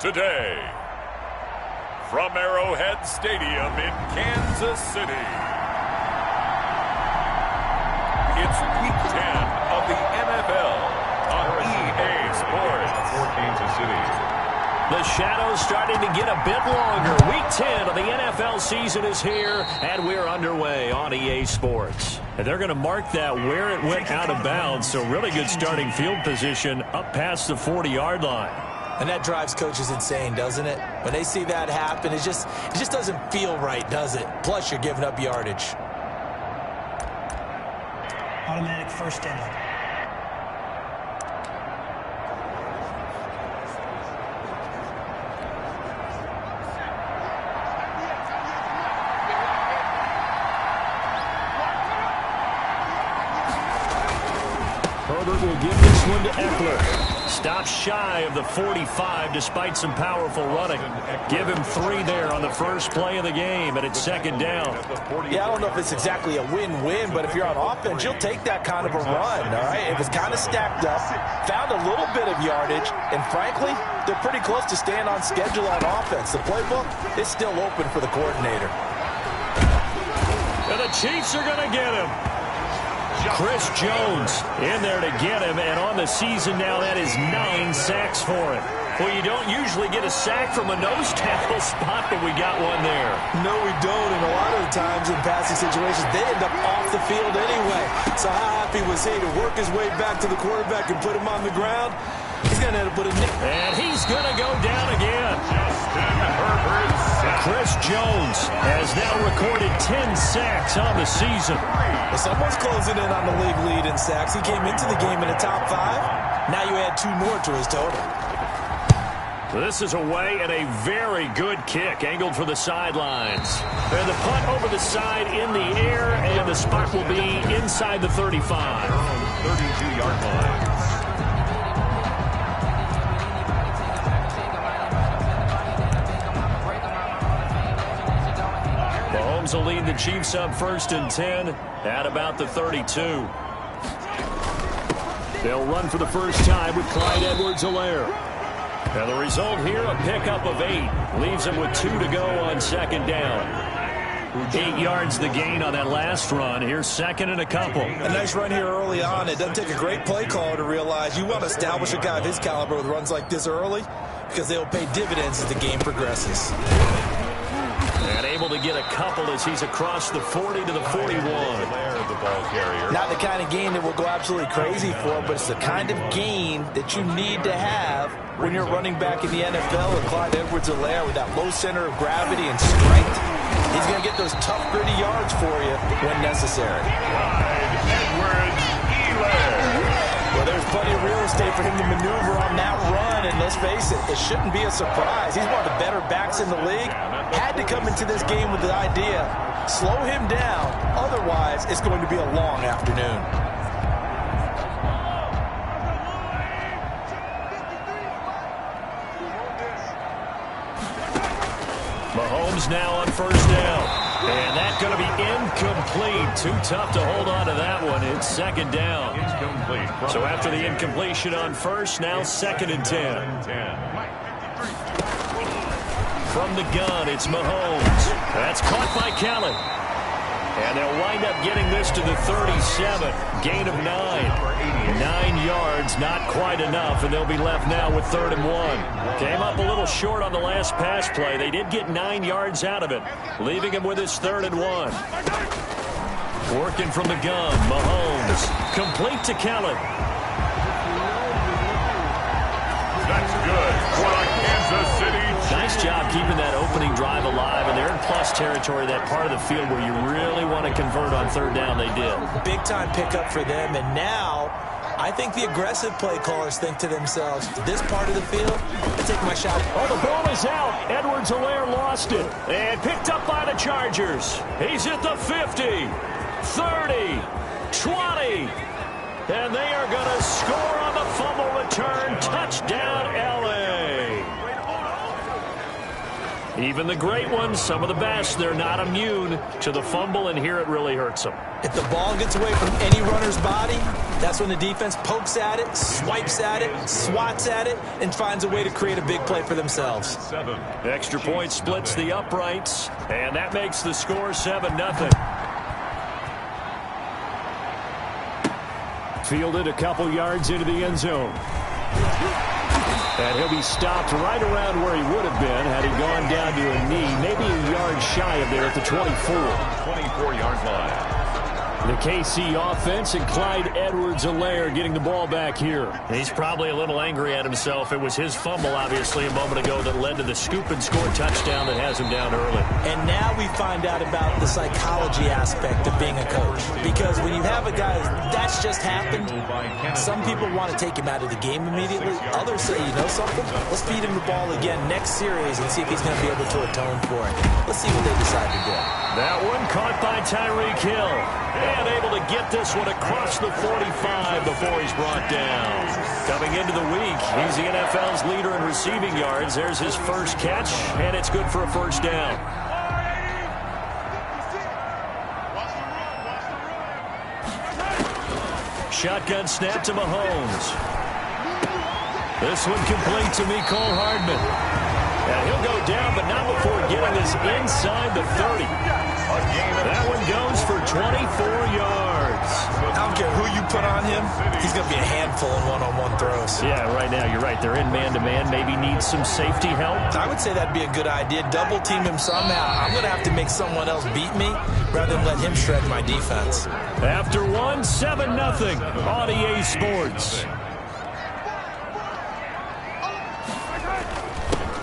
Today, from Arrowhead Stadium in Kansas City, it's Week 10 of the NFL on EA Sports. For Kansas City. The shadow's starting to get a bit longer. Week 10 of the NFL season is here, and we're underway on EA Sports. And they're going to mark that where it went out of bounds, so really good starting field position up past the 40-yard line. And that drives coaches insane, doesn't it? When they see that happen, it just doesn't feel right, does it? Plus, you're giving up yardage. Automatic first down. Herbert will give this one to Eckler. Stops shy of the 45 despite some powerful running. Give him 3 there on the first play of the game, and it's second down. Yeah, I don't know if it's exactly a win-win, but if you're on offense, you'll take that kind of a run, all right? It was kind of stacked up, found a little bit of yardage, and frankly, they're pretty close to staying on schedule on offense. The playbook is still open for the coordinator. And the Chiefs are going to get him. Chris Jones in there to get him, and on the season now, that is 9 sacks for him. Well, you don't usually get a sack from a nose tackle spot, but we got one there. No, we don't, and a lot of the times in passing situations, they end up off the field anyway. So how happy was he to work his way back to the quarterback and put him on the ground? He's going to end up with a nick. And he's going to go down again. Chris Jones has now recorded 10 sacks on the season. Well, someone's closing in on the league lead in sacks. He came into the game in the top 5. Now you add 2 more to his total. This is away and a very good kick, angled for the sidelines. And the punt over the side in the air, and the spot will be inside the 35. 32-yard line. Mahomes will lead the Chiefs up 1st and 10 at about the 32. They'll run for the first time with Clyde Edwards-Helaire. And the result here, a pickup of 8. Leaves him with 2 to go on second down. 8 yards the gain on that last run. Here's second and a couple. A nice run here early on. It doesn't take a great play caller to realize you want to establish a guy of his caliber with runs like this early because they'll pay dividends as the game progresses. And able to get a couple as he's across the 40 to the 41. Not the kind of gain that will go absolutely crazy for, but it's the kind of gain that you need to have when you're running back in the NFL with Clyde Edwards-Helaire with that low center of gravity and strength. He's going to get those tough, gritty yards for you when necessary. Well, there's plenty of real estate for him to maneuver on that run, and let's face it, it shouldn't be a surprise. He's one of the better backs in the league. Had to come into this game with the idea, slow him down, otherwise it's going to be a long afternoon. Mahomes now on first down. And that's going to be incomplete. Too tough to hold on to that one. It's second down. So after the incompletion on first, now second and 10. From the gun, it's Mahomes. That's caught by Kelly. And they'll wind up getting this to the 37. Gain of 9. 9 yards, not quite enough, and they'll be left now with 3rd and 1. Came up a little short on the last pass play. They did get 9 yards out of it, leaving him with his 3rd and 1. Working from the gun, Mahomes. Complete to Kelly. That's good for the Kansas City Chiefs. Nice job keeping that opening drive alive, and they're in plus territory, that part of the field where you really want to convert on 3rd down. They did. Big-time pickup for them, and now I think the aggressive play callers think to themselves, this part of the field, I take my shot. Oh, the ball is out. Edwards-Helaire lost it, and picked up by the Chargers. He's at the 50, 30, 20, and they are going to score on the fumble return. Touchdown, L.A. Even the great ones, some of the best, they're not immune to the fumble, and here it really hurts them. If the ball gets away from any runner's body, that's when the defense pokes at it, swipes at it, swats at it, and finds a way to create a big play for themselves. Extra point splits the uprights, and that makes the score 7-0. Fielded a couple yards into the end zone. And he'll be stopped right around where he would have been had he gone down to a knee, maybe a yard shy of there at the 24. 24-yard line. The KC offense and Clyde Edwards-Helaire getting the ball back here. He's probably a little angry at himself. It was his fumble, obviously, a moment ago that led to the scoop and score touchdown that has him down early. And now we find out about the psychology aspect of being a coach. Because when you have a guy that's just happened, some people want to take him out of the game immediately. Others say, you know something? Let's feed him the ball again next series and see if he's going to be able to atone for it. Let's see what they decide to do. That one caught by Tyreek Hill. And able to get this one across the 45 before he's brought down. Coming into the week, he's the NFL's leader in receiving yards. There's his first catch, and it's good for a first down. Shotgun snap to Mahomes. This one complete to Mecole Hardman. And he'll go down, but not before getting this inside the 30. That one goes for 24 yards. I don't care who you put on him. He's going to be a handful in one-on-one throws. Yeah, right now, you're right. They're in man-to-man. Maybe needs some safety help. I would say that'd be a good idea. Double team him somehow. I'm going to have to make someone else beat me rather than let him shred my defense. After one, 7-0 on EA Sports.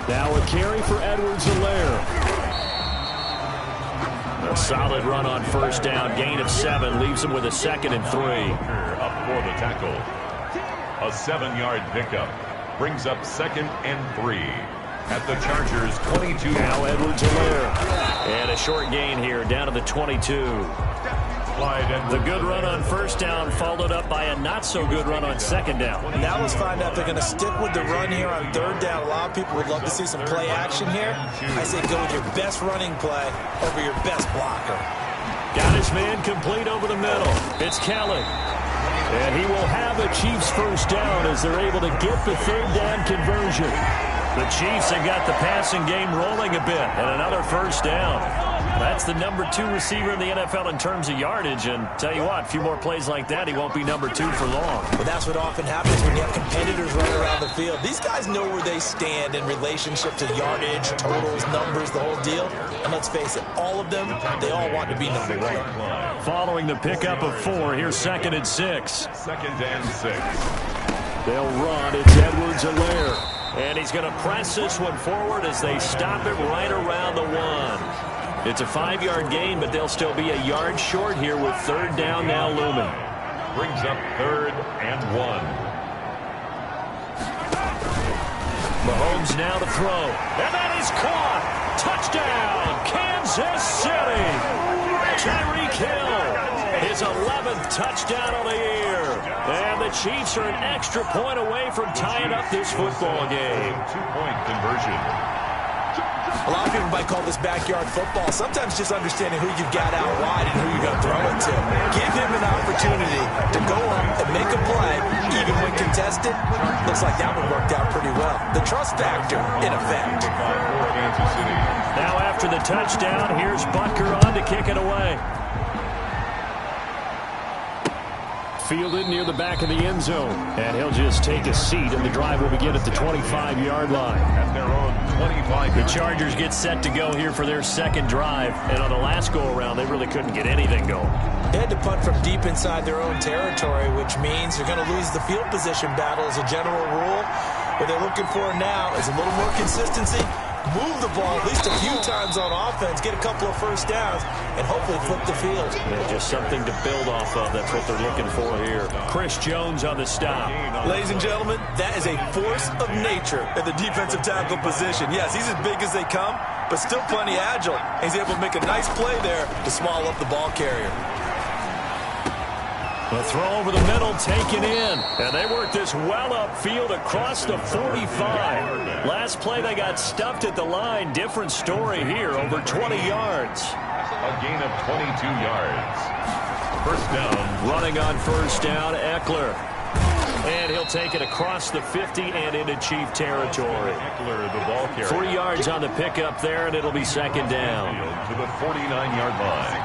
Now a carry for Edwards-Helaire. A solid run on first down. Gain of 7 leaves him with a 2nd and 3. Up for the tackle. A 7-yard pickup brings up 2nd and 3 at the Chargers' 22. Now Edwards-Helaire. And a short gain here down to the 22. The good run on first down followed up by a not-so-good run on second down. Now let's find out if they're going to stick with the run here on third down. A lot of people would love to see some play action here. I say go with your best running play over your best blocker. Got his man complete over the middle. It's Kelly. And he will have the Chiefs first down as they're able to get the third down conversion. The Chiefs have got the passing game rolling a bit, and another first down. That's the number 2 receiver in the NFL in terms of yardage, and tell you what, a few more plays like that, he won't be number 2 for long. Well, that's what often happens when you have competitors running around the field. These guys know where they stand in relationship to yardage, totals, numbers, the whole deal. And let's face it, all of them, they all want to be number 1. Following the pickup of 4, here's 2nd and 6. 2nd and 6. They'll run. It's Edwards-Helaire. And he's going to press this one forward as they stop it right around the 1. It's a 5-yard gain, but they'll still be a yard short here with third down now looming. Brings up 3rd and 1. Mahomes now to throw. And that is caught. Touchdown, Kansas City. Tyreek Hill, his 11th touchdown of the year. And the Chiefs are an extra point away from tying up this football game. 2-point conversion. A lot of people might call this backyard football. Sometimes just understanding who you've got out wide and who you're going to throw it to. Give him an opportunity to go up and make a play, even when contested. Looks like that one worked out pretty well. The trust factor, in effect. Now after the touchdown, here's Butker on to kick it away. Fielded near the back of the end zone. And he'll just take a seat, and the drive will begin at the 25-yard line. At their own 25. The Chargers get set to go here for their second drive. And on the last go-around, they really couldn't get anything going. They had to punt from deep inside their own territory, which means they're going to lose the field position battle as a general rule. What they're looking for now is a little more consistency. Move the ball at least a few times on offense, get a couple of first downs, and hopefully flip the field. Yeah, just something to build off of. That's what they're looking for here. Chris Jones on the stop. Ladies and gentlemen, that is a force of nature in the defensive tackle position. Yes, he's as big as they come, but still plenty agile. He's able to make a nice play there to small up the ball carrier. The throw over the middle taken in. And they work this well upfield across the 45. Last play they got stuffed at the line. Different story here, over 20 yards. A gain of 22 yards. First down. Running on first down, Eckler. And he'll take it across the 50 and into Chief territory. Eckler, the ball carrier. 3 yards on the pickup there, and it'll be second down. To the 49-yard line.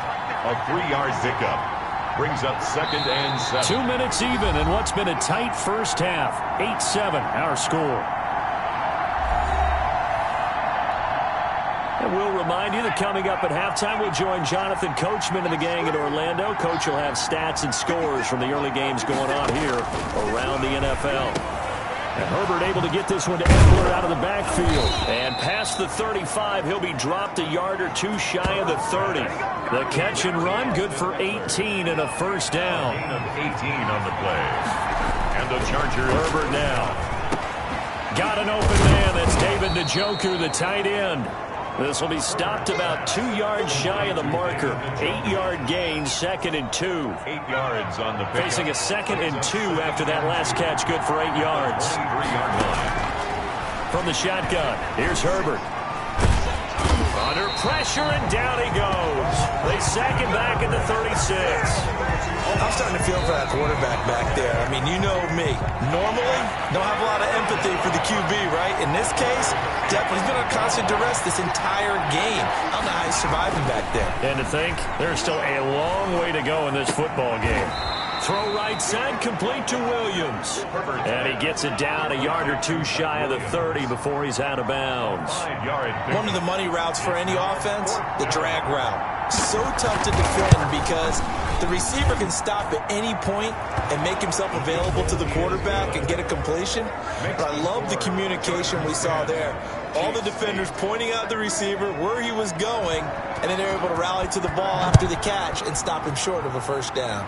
A 3-yard pickup. Brings up second and 7. 2 minutes even in what's been a tight first half. 8-7 our score. And we'll remind you that coming up at halftime, we'll join Jonathan Coachman and the gang in Orlando. Coach will have stats and scores from the early games going on here around the NFL. And Herbert able to get this one to Eckler out of the backfield. And past the 35, he'll be dropped a yard or two shy of the 30. The catch and run, good for 18 and a first down. Gain of 18 on the play. And the Chargers. Herbert now. Got an open man. That's David Njoku, the tight end. This will be stopped about 2 yards shy of the marker. 8-yard gain, 2nd and 2. 8 yards on the pick. Facing a 2nd and 2 after that last catch, good for 8 yards. 3-yard line. From the shotgun, here's Herbert. Under pressure, and down he goes. They sack him back at the 36. I'm starting to feel for that quarterback back there. I mean, you know me. Normally, don't have a lot of empathy for the QB, right? In this case, definitely he's been under constant duress this entire game. I don't know how he's surviving back there. And to think, there's still a long way to go in this football game. Throw right side, complete to Williams. And he gets it down a yard or two shy of the 30 before he's out of bounds. One of the money routes for any offense, the drag route. So tough to defend because the receiver can stop at any point and make himself available to the quarterback and get a completion. But I love the communication we saw there. All the defenders pointing out the receiver, where he was going, and then they're able to rally to the ball after the catch and stop him short of a first down.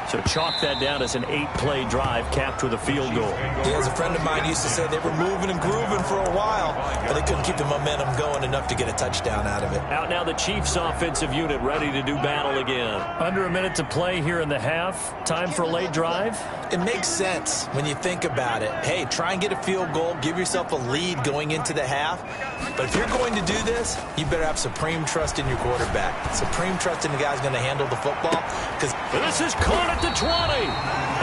So chalk that down as an 8-play drive capped with a field goal. Yeah, as a friend of mine used to say, they were moving and grooving for a while, but they couldn't keep the momentum going enough to get a touchdown out of it. Out now the Chiefs offensive unit ready to do battle again. Under a minute to play here in the half. Time for a late drive. It makes sense when you think about it. Hey, try and get a field goal, give yourself a lead going into the half. But if you're going to do this, you better have supreme trust in your quarterback. Supreme trust in the guy's going to handle the football. Because this is caught at the 20.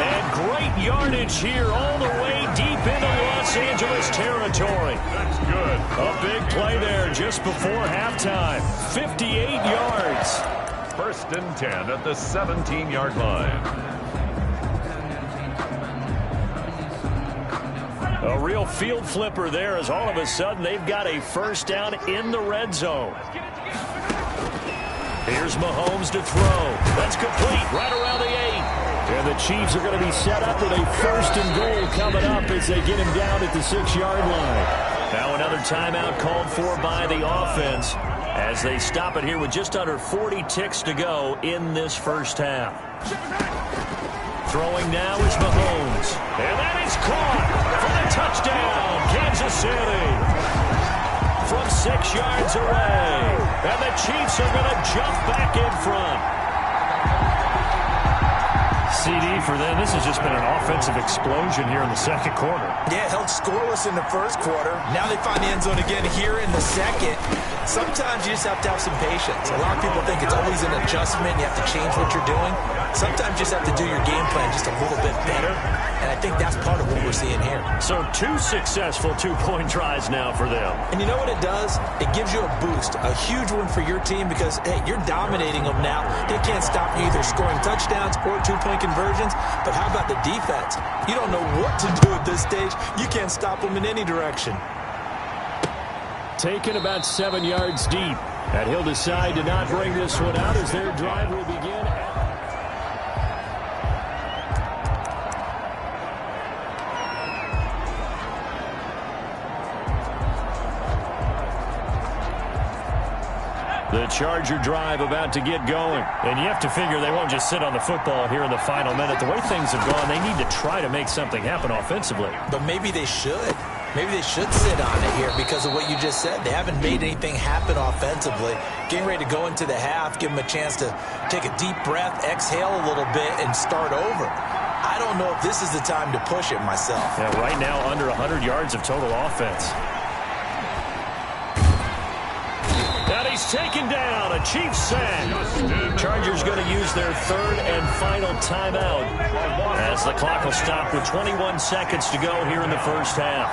And great yardage here all the way deep into Los Angeles territory. That's good. A big play there just before halftime. 58 yards. First and 10 at the 17-yard line. A real field flipper there as all of a sudden they've got a first down in the red zone. Here's Mahomes to throw. That's complete right around the 8. And the Chiefs are going to be set up with a first and goal coming up as they get him down at the 6-yard line. Now another timeout called for by the offense as they stop it here with just under 40 ticks to go in this first half. Throwing now is Mahomes. And that is caught for the touchdown, Kansas City. From 6 yards away. And the Chiefs are going to jump back in front. CD for them. This has just been an offensive explosion here in the second quarter. Yeah, held scoreless in the first quarter. Now they find the end zone again here in the second. Sometimes you just have to have some patience. A lot of people think it's always an adjustment. You have to change what you're doing. Sometimes you just have to do your game plan just a little bit better. And I think that's part of what we're seeing here. So 2 successful 2-point tries now for them. And you know what it does? It gives you a boost, a huge one for your team because, hey, you're dominating them now. They can't stop you either scoring touchdowns or 2-point conversions. But how about the defense? You don't know what to do at this stage. You can't stop them in any direction. Taken about 7 yards deep. And he'll decide to not bring this one out as their drive will begin. The Charger drive about to get going. And you have to figure they won't just sit on the football here in the final minute. The way things have gone, they need to try to make something happen offensively. But maybe they should. Maybe they should sit on it here because of what you just said. They haven't made anything happen offensively. Getting ready to go into the half, give them a chance to take a deep breath, exhale a little bit, and start over. I don't know if this is the time to push it myself. Yeah, right now under 100 yards of total offense. And he's taken down. A Chiefs sack. Chargers going to use their third and final timeout as the clock will stop with 21 seconds to go here in the first half.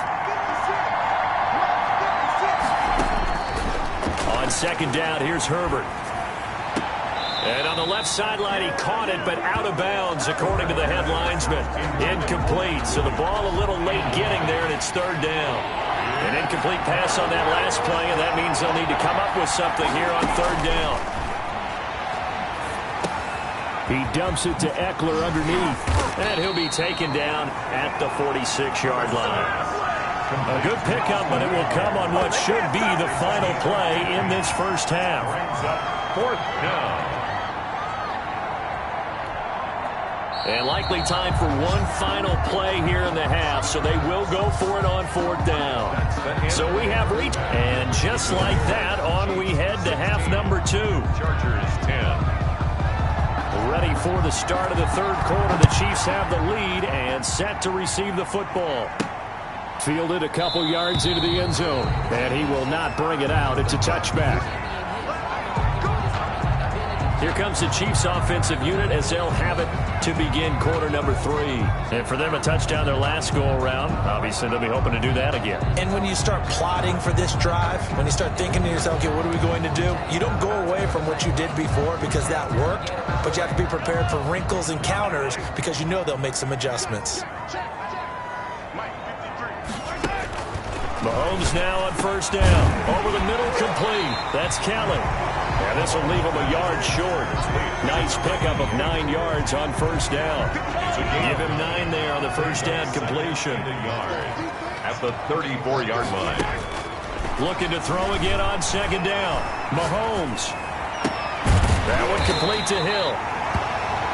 On second down, here's Herbert. And on the left sideline, he caught it, but out of bounds, according to the head linesman. Incomplete, so the ball a little late getting there, and it's third down. An incomplete pass on that last play, and that means they'll need to come up with something here on third down. He dumps it to Eckler underneath, and he'll be taken down at the 46-yard line. A good pickup, but it will come on what should be the final play in this first half. Fourth down. And likely time for one final play here in the half, so they will go for it on fourth down. So we have reached, and just like that, on we head to half number 2. Chargers 10. Ready for the start of the third quarter. The Chiefs have the lead and set to receive the football. Fielded a couple yards into the end zone, and he will not bring it out. It's a touchback. Here comes the Chiefs offensive unit as they'll have it to begin quarter number 3. And for them, a touchdown their last go-around. Obviously, they'll be hoping to do that again. And when you start plotting for this drive, when you start thinking to yourself, okay, what are we going to do? You don't go away from what you did before because that worked, but you have to be prepared for wrinkles and counters because you know they'll make some adjustments. Mahomes now on first down. Over the middle, complete. That's Kelly. And this will leave him a yard short. Nice pickup of 9 yards on first down. Give him 9 there on the first down completion. At the 34-yard line. Looking to throw again on second down. Mahomes. That one complete to Hill.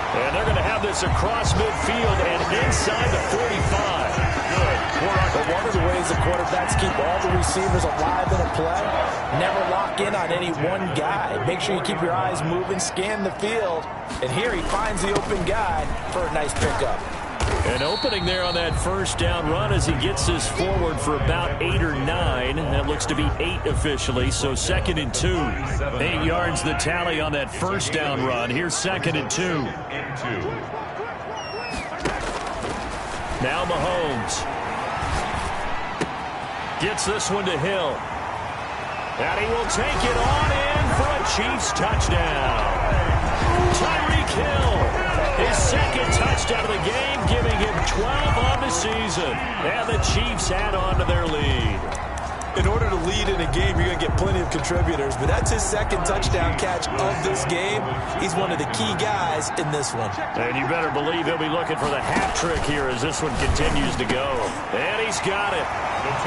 And they're going to have this across midfield and inside the 45. Good. But one of the ways the quarterbacks keep all the receivers alive in a play, never lock in on any one guy. Make sure you keep your eyes moving, scan the field. And here he finds the open guy for a nice pickup. An opening there on that first down run as he gets this forward for about 8 or 9. That looks to be 8 officially, so second and 2. 8 yards the tally on that first down run. Here's second and 2. Now Mahomes. Gets this one to Hill. And he will take it on in for a Chiefs touchdown. Tyreek Hill. His second touchdown of the game, giving him 12 on the season. And the Chiefs add on to their lead. In order to lead in a game, you're going to get plenty of contributors, but that's his second touchdown catch of this game. He's one of the key guys in this one. And you better believe he'll be looking for the hat trick here as this one continues to go. And he's got it.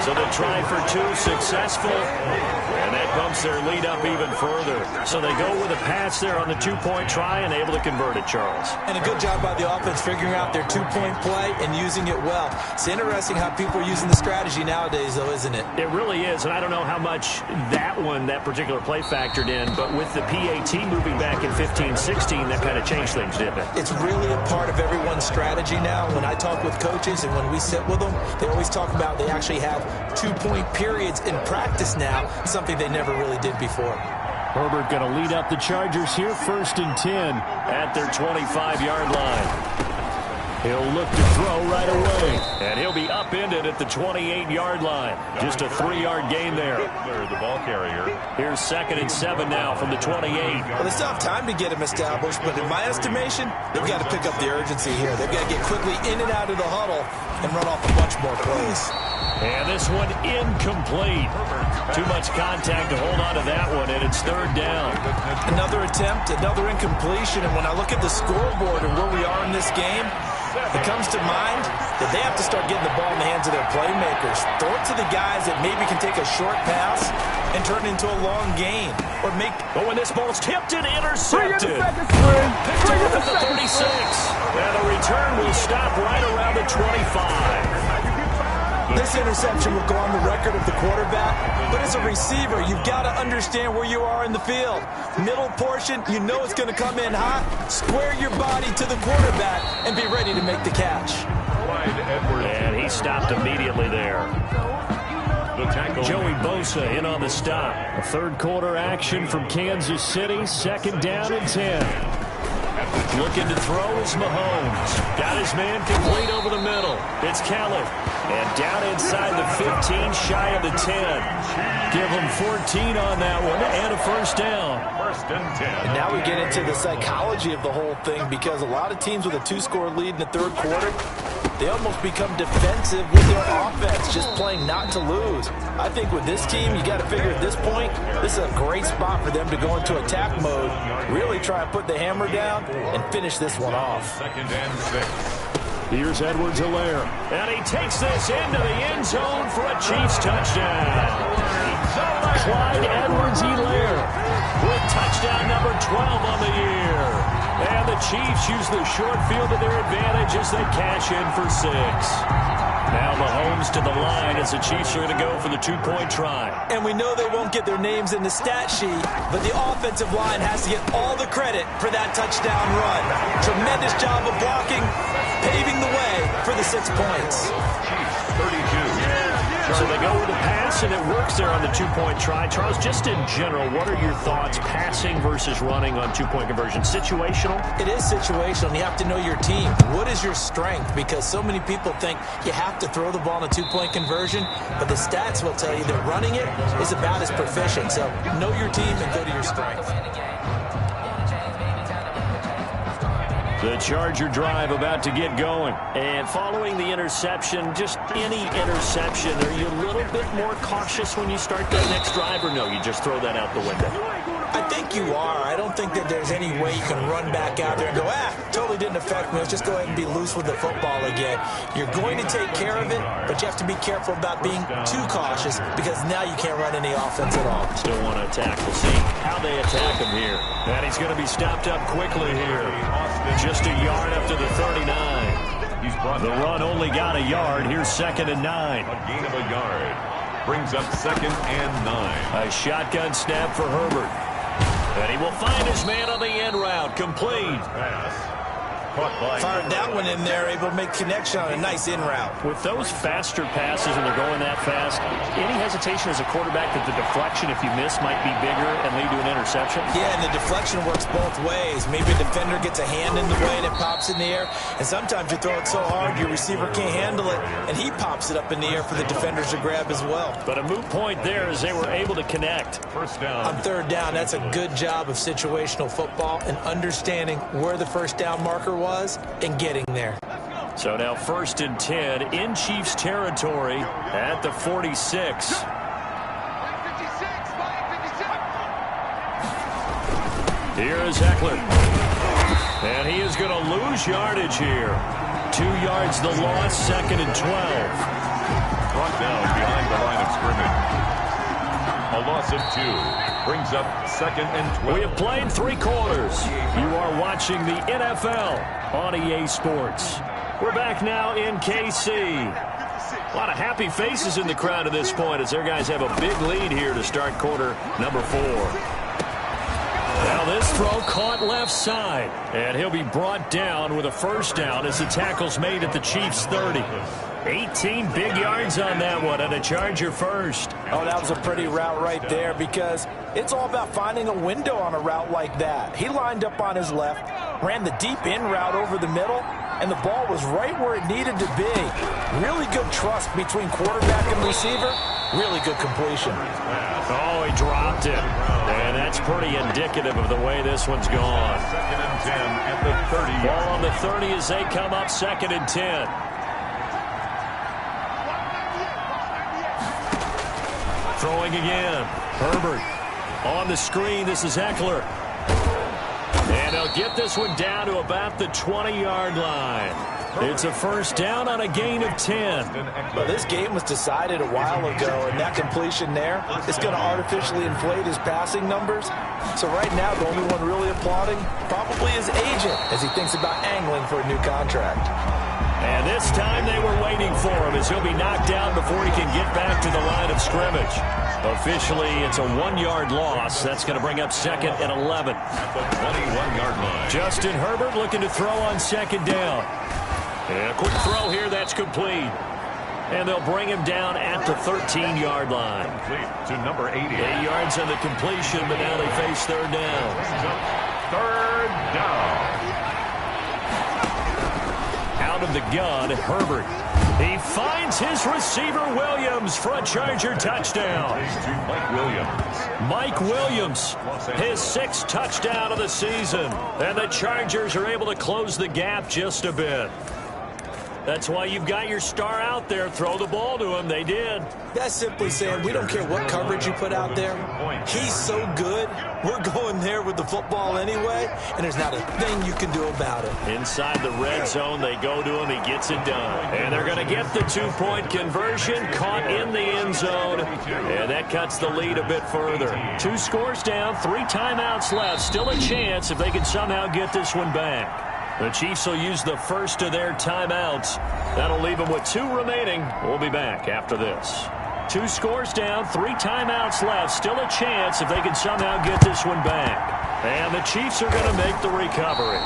So the try for 2 successful, and that bumps their lead up even further. So they go with a pass there on the 2-point try and able to convert it, Charles. And a good job by the offense figuring out their 2-point play and using it well. It's interesting how people are using the strategy nowadays, though, isn't it? It really is, and I don't know how much that particular play factored in, but with the PAT moving back in 15-16, that kind of changed things, didn't it? It's really a part of everyone's strategy now. When I talk with coaches and when we sit with them, they always talk about they actually have 2-point periods in practice now, something they never really did before. Herbert going to lead up the Chargers here, 1st and 10 at their 25-yard line. He'll look to throw right away, and he'll be upended at the 28-yard line. Just a 3-yard gain there. The ball carrier. Here's 2nd and 7 now from the 28. Well, they still have time to get him established, but in my estimation, they've got to pick up the urgency here. They've got to get quickly in and out of the huddle and run off a bunch more plays. And this one incomplete. Too much contact to hold on to that one, and it's 3rd down. Another attempt, another incompletion, and when I look at the scoreboard and where we are in this game, it comes to mind that they have to start getting the ball in the hands of their playmakers. Throw it to the guys that maybe can take a short pass and turn it into a long gain. Or make... Oh, and this ball's tipped and intercepted. Picked off at the 36. And the return will stop right around the 25. This interception will go on the record of the quarterback, but as a receiver, you've got to understand where you are in the field. Middle portion, you know it's going to come in hot. Square your body to the quarterback and be ready to make the catch. And he stopped immediately there. Joey Bosa in on the stop. A third quarter action from Kansas City. 2nd down and 10. Looking to throw is Mahomes. Got his man complete over the middle. It's Kelly. And down inside the 15, shy of the 10. Give him 14 on that one and a first down. 1st and 10. And now we get into the psychology of the whole thing, because a lot of teams with a 2-score lead in the third quarter, they almost become defensive with their offense, just playing not to lose. I think with this team, you got to figure at this point, this is a great spot for them to go into attack mode, really try and put the hammer down and finish this one off. 2nd and 6. Here's Edwards-Helaire. And he takes this into the end zone for a Chiefs touchdown. Clyde Edwards-Helaire with touchdown number 12 on the year. And the Chiefs use the short field to their advantage as they cash in for 6. Now Mahomes to the line as the Chiefs are going to go for the 2-point try. And we know they won't get their names in the stat sheet, but the offensive line has to get all the credit for that touchdown run. Tremendous job of blocking, paving the way for the 6 points. Chiefs 32. So they go with a pass, and it works there on the 2-point try. Charles, just in general, what are your thoughts passing versus running on 2-point conversion? Situational? It is situational. You have to know your team. What is your strength? Because so many people think you have to throw the ball in a 2-point conversion, but the stats will tell you that running it is about as proficient. So know your team and go to your strength. The Charger drive about to get going. And following the interception, just any interception, are you a little bit more cautious when you start that next drive, or no, you just throw that out the window? I think you are. I don't think that there's any way you can run back out there and go, totally didn't affect me. Let's just go ahead and be loose with the football again. You're going to take care of it, but you have to be careful about being too cautious, because now you can't run any offense at all. Still want to attack. We'll see how they attack him here. And he's going to be stopped up quickly here. Just a yard up to the 39. The run only got a yard. Here's 2nd and 9. A gain of a yard. Brings up 2nd and 9. A shotgun snap for Herbert. And he will find his man on the end route. Complete. Fired that one in there, able to make connection on a nice in route. With those faster passes, and they're going that fast, any hesitation as a quarterback that the deflection, if you miss, might be bigger and lead to an interception? Yeah, and the deflection works both ways. Maybe a defender gets a hand in the way and it pops in the air, and sometimes you throw it so hard your receiver can't handle it, and he pops it up in the air for the defenders to grab as well. But a moot point there as they were able to connect. 1st down. On 3rd down, that's a good job of situational football and understanding where the 1st down marker was and getting there. So now 1st and 10 in Chiefs territory at the 46. Here is Eckler. And he is going to lose yardage here. 2 yards the loss, 2nd and 12. Brought down behind the line of scrimmage. A loss of 2. Brings up 2nd and 12. We have played 3 quarters. You are watching the NFL on EA Sports. We're back now in KC. A lot of happy faces in the crowd at this point as their guys have a big lead here to start quarter number 4. Now this throw caught left side, and he'll be brought down with a 1st down as the tackle's made at the Chiefs' 30. 18 big yards on that one, and a Charger first. Oh, that was a pretty route right there, because it's all about finding a window on a route like that. He lined up on his left, ran the deep in route over the middle, and the ball was right where it needed to be. Really good trust between quarterback and receiver. Really good completion. Oh, he dropped it. And that's pretty indicative of the way this one's gone. 2nd and 10 at the 30. Ball on the 30 as they come up 2nd and 10. Throwing again. Herbert on the screen. This is Eckler. And they'll get this one down to about the 20-yard line. It's a 1st down on a gain of 10. Well, this game was decided a while ago, and that completion there is going to artificially inflate his passing numbers. So right now, the only one really applauding probably his agent as he thinks about angling for a new contract. And this time they were waiting for him as he'll be knocked down before he can get back to the line of scrimmage. Officially, it's a 1-yard loss. That's going to bring up second and 11. At the 21-yard line. Justin Herbert looking to throw on second down. And a quick throw here, that's complete. And they'll bring him down at the 13-yard line. Complete to number 80. 8 yards on the completion, but now they face third down. Third down. Out of the gun, Herbert. He finds his receiver, Williams, for a Charger touchdown. Mike Williams, his 6th touchdown of the season. And the Chargers are able to close the gap just a bit. That's why you've got your star out there. Throw the ball to him. They did. That's simply saying we don't care what coverage you put out there. He's so good. We're going there with the football anyway, and there's not a thing you can do about it. Inside the red zone, they go to him. He gets it done. And they're going to get the 2-point conversion, caught in the end zone, and that cuts the lead a bit further. 2 scores down, 3 timeouts left. Still a chance if they can somehow get this one back. The Chiefs will use the first of their timeouts. That'll leave them with 2 remaining. We'll be back after this. 2 scores down, 3 timeouts left. Still a chance if they can somehow get this one back. And the Chiefs are going to make the recovery.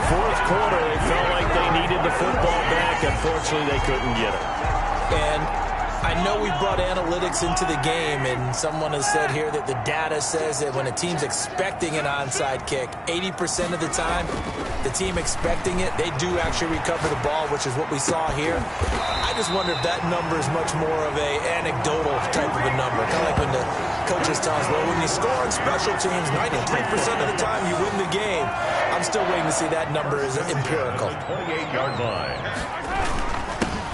Fourth quarter, they felt like they needed the football back. Unfortunately, they couldn't get it. And I know we brought analytics into the game, and someone has said here that the data says that when a team's expecting an onside kick, 80% of the time, the team expecting it, they do actually recover the ball, which is what we saw here. I just wonder if that number is much more of a anecdotal type of a number. Kind of like when the coaches tell us, well, when you score on special teams, 93% of the time you win the game. I'm still waiting to see that number is empirical. 28-yard line.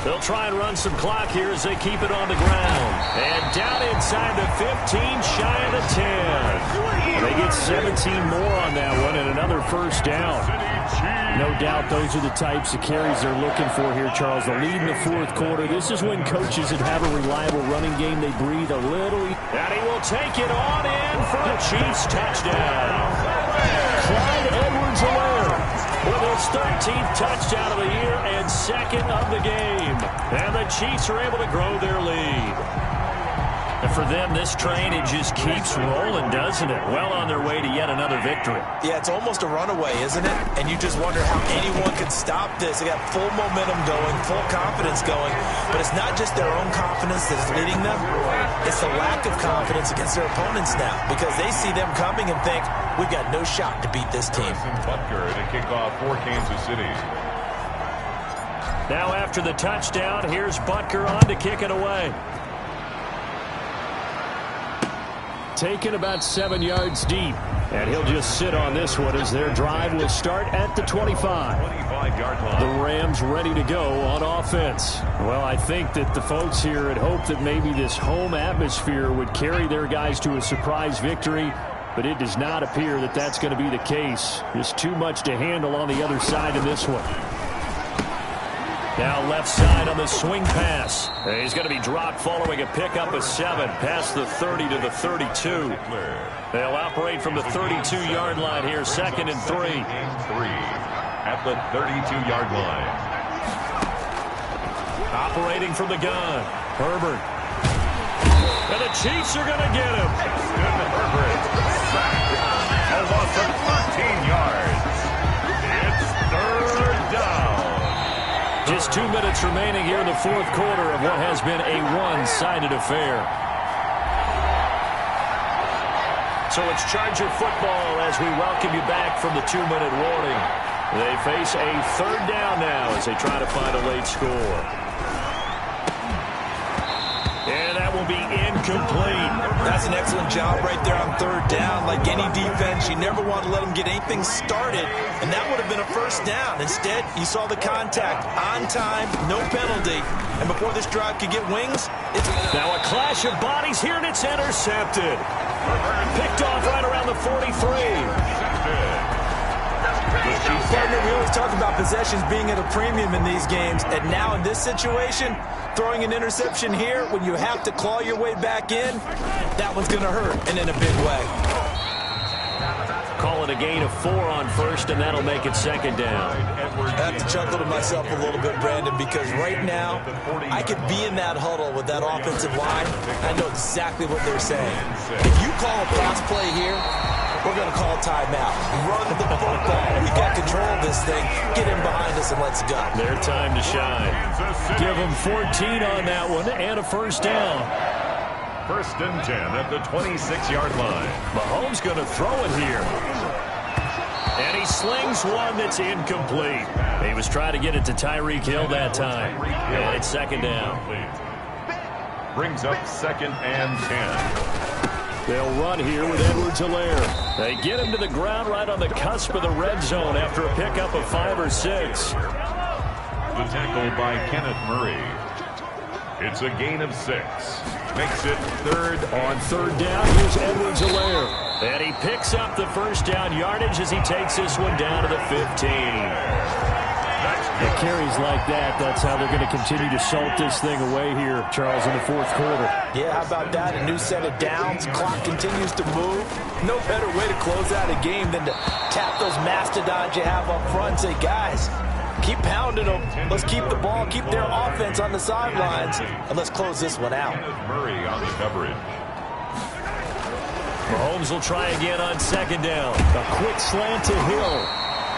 They'll try and run some clock here as they keep it on the ground. And down inside the 15, shy of the 10. They get 17 more on that one and another first down. No doubt those are the types of carries they're looking for here, Charles. The lead in the fourth quarter. This is when coaches that have a reliable running game, they breathe a little. And he will take it on in for a Chiefs touchdown. Clyde Edwards-Helaire with his 13th touchdown of the year and 2nd of the game. And the Chiefs are able to grow their lead. And for them, this train, it just keeps rolling, doesn't it? Well on their way to yet another victory. Yeah, it's almost a runaway, isn't it? And you just wonder how anyone could stop this. They got full momentum going, full confidence going. But it's not just their own confidence that is leading them. It's the lack of confidence against their opponents now, because they see them coming and think, we've got no shot to beat this team. Butker to kick off for Kansas City. Now after the touchdown, here's Butker on to kick it away. Taken about 7 yards deep. And he'll just sit on this one as their drive will start at the 25. 25-yard line. The Rams ready to go on offense. Well, I think that the folks here had hoped that maybe this home atmosphere would carry their guys to a surprise victory, but it does not appear that that's going to be the case. Just too much to handle on the other side of this one. Now left side on the swing pass. He's going to be dropped following a pickup of 7 past the 30 to the 32. They'll operate from the 32-yard line here, 2nd and 3. At the 32-yard line. Operating from the gun, Herbert. And the Chiefs are going to get him. Herbert sacked. A loss of 13 yards. It's third down. Just 2 minutes remaining here in the fourth quarter of what has been a one-sided affair. So it's Charger football as we welcome you back from the 2-minute warning. They face a third down now as they try to find a late score. And that will be incomplete. That's an excellent job right there on third down. Like any defense, you never want to let them get anything started, and that would have been a first down. Instead, you saw the contact on time, no penalty, and before this drive could get wings, it's... Now a clash of bodies here, and it's intercepted. Picked off right around the 43. Partner, we always talk about possessions being at a premium in these games, and now in this situation, throwing an interception here when you have to claw your way back in, that one's going to hurt, and in a big way. Call call it a gain of 4 on first, and that'll make it second down. I have to chuckle to myself a little bit, Brandon, because right now I could be in that huddle with that offensive line. I know exactly what they're saying. If you call a pass play here, we're going to call timeout. Run the football. We got control of this thing. Get in behind us and let's go. Their time to shine. Give them 14 on that one and a first down. First and 10 at the 26-yard line. Mahomes going to throw it here. And he slings one that's incomplete. He was trying to get it to Tyreek Hill that time. And it's second down. Brings up second and 10. They'll run here with Edwards-Helaire. They get him to the ground right on the cusp of the red zone after a pickup of 5 or 6. The tackle by Kenneth Murray. It's a gain of 6. Makes it third. On third down, here's Edwards-Helaire. And he picks up the first down yardage as he takes this one down to the 15. The carries like that, that's how they're going to continue to salt this thing away here, Charles, in the fourth quarter. Yeah, how about that? A new set of downs. Clock continues to move. No better way to close out a game than to tap those mastodons you have up front and say, guys, keep pounding them. Let's keep the ball, keep their offense on the sidelines, and let's close this one out. Murray on the coverage. Mahomes will try again on second down. A quick slant to Hill.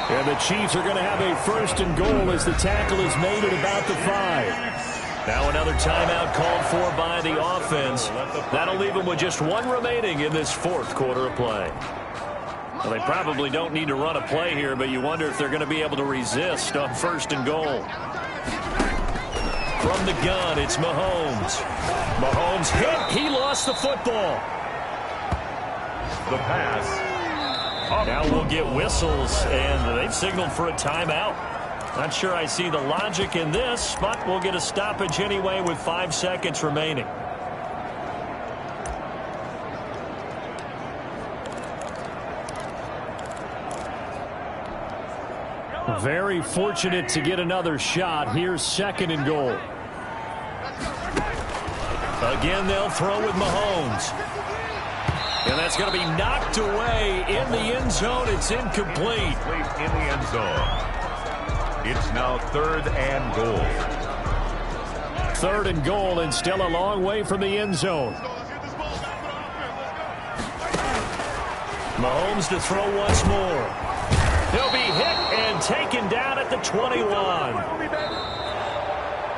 And the Chiefs are going to have a first and goal as the tackle is made at about the 5. Now another timeout called for by the offense. That'll leave them with just 1 remaining in this fourth quarter of play. Well, they probably don't need to run a play here, but you wonder if they're going to be able to resist on first and goal. From the gun, it's Mahomes. Mahomes hit. He lost the football. The pass. Now we'll get whistles, and they've signaled for a timeout. Not sure I see the logic in this, but we'll get a stoppage anyway with 5 seconds remaining. Very fortunate to get another shot. Here's second and goal. Again, they'll throw with Mahomes. And that's going to be knocked away in the end zone. It's incomplete. In the end zone. It's now third and goal. Third and goal, and still a long way from the end zone. Mahomes to throw once more. He'll be hit and taken down at the 21.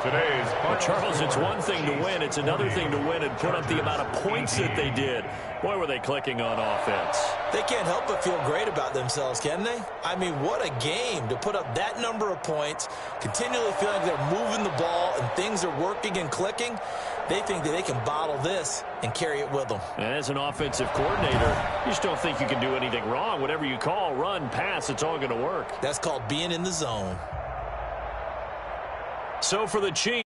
Well, Charles, it's one thing to win. It's another thing to win and put up the amount of points that they did. Boy, were they clicking on offense. They can't help but feel great about themselves, can they? I mean, what a game to put up that number of points, continually feeling like they're moving the ball and things are working and clicking. They think that they can bottle this and carry it with them. And as an offensive coordinator, you just don't think you can do anything wrong. Whatever you call, run, pass, it's all going to work. That's called being in the zone. So for the Chiefs.